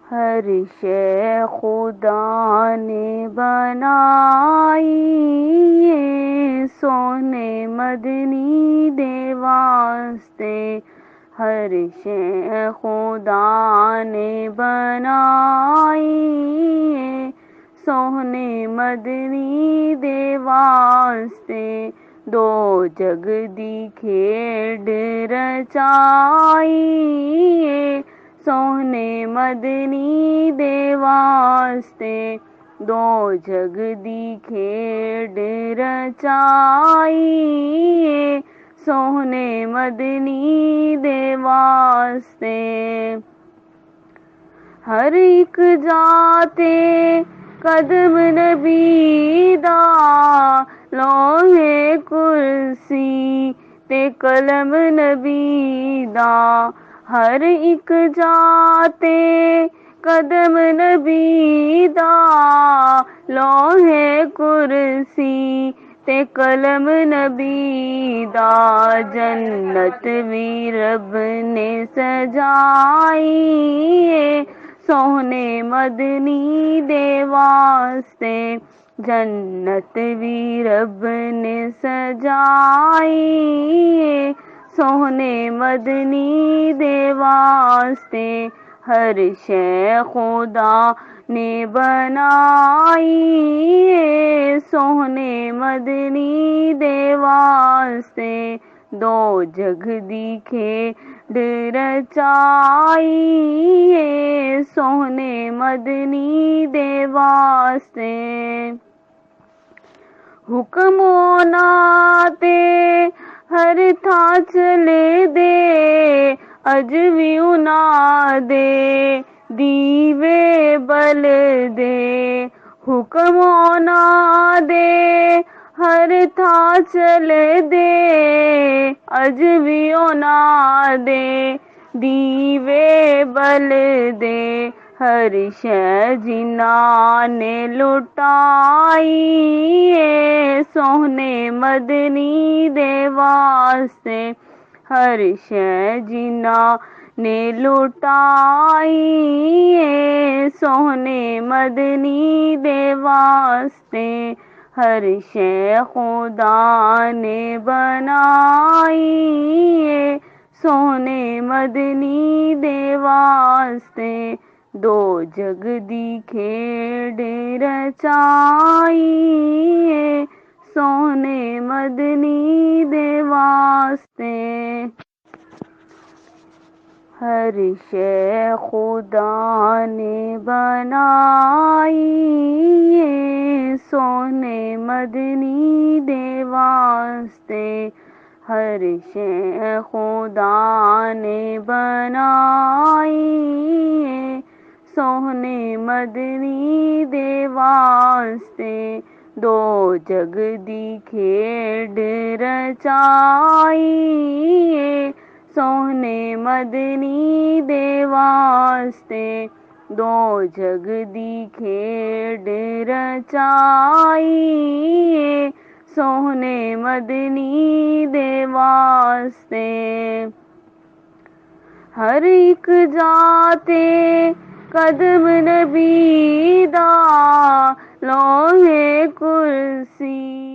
हर शय खुदा ने बनाई, ये सोने मदनी दे वास्ते। हर शय खुदा ने बनाई, ये सोने मदनी दे वास्ते। दो जग दी खेड रचाई, ये सोने मदनी दे वास्ते। दो जग दी खेड रचाई, ये सोने मदनी दे वास्ते। हर एक जाते कदम नबी दा, लोहे कुर्सी ते कलम नबी दा। हर एक जाते कदम नबी दा, लोहे कुर्सी ते कलम नबी दा। जन्नत भी रब ने सजाई, सोने मदनी दे वास्ते। जन्नत भी रब ने सजाई, सोने मदनी दे वास्ते। हर शय खुदा ने बनाई, सोने मदनी दे वास्ते। दो जग दी खेड रचाई, सोने मदनी दे वास्ते। हुक्म होना ते हर था चले दे, अज भी उना दे दीवे बल दे। हुक्म होना दे हर था चले दे, अज भी उना दे दीवे बल दे। हर शय जिन्ना ने लुटाई, सोने मदनी दे वास्ते। हर शय जिन्ना ने लुटाई, सोने मदनी दे वास्ते। हर शय खुदा ने बनाई, सोने मदनी दे वास्ते। दो जग दी खेड रचाई, सोने मदनी दे वास्ते। हर शय खुदा ने बनाई, सोने मदनी दे वास्ते। हर शय खुदा ने बनाई, सोने मदनी दे वास्ते। दो जग दी खेड रचाई, सोने मदनी दे वास्ते। दो जग दी खेड रचाई, सोने मदनी दे वास्ते। हर एक जाते कदम नबी दा, लोहे कुर्सी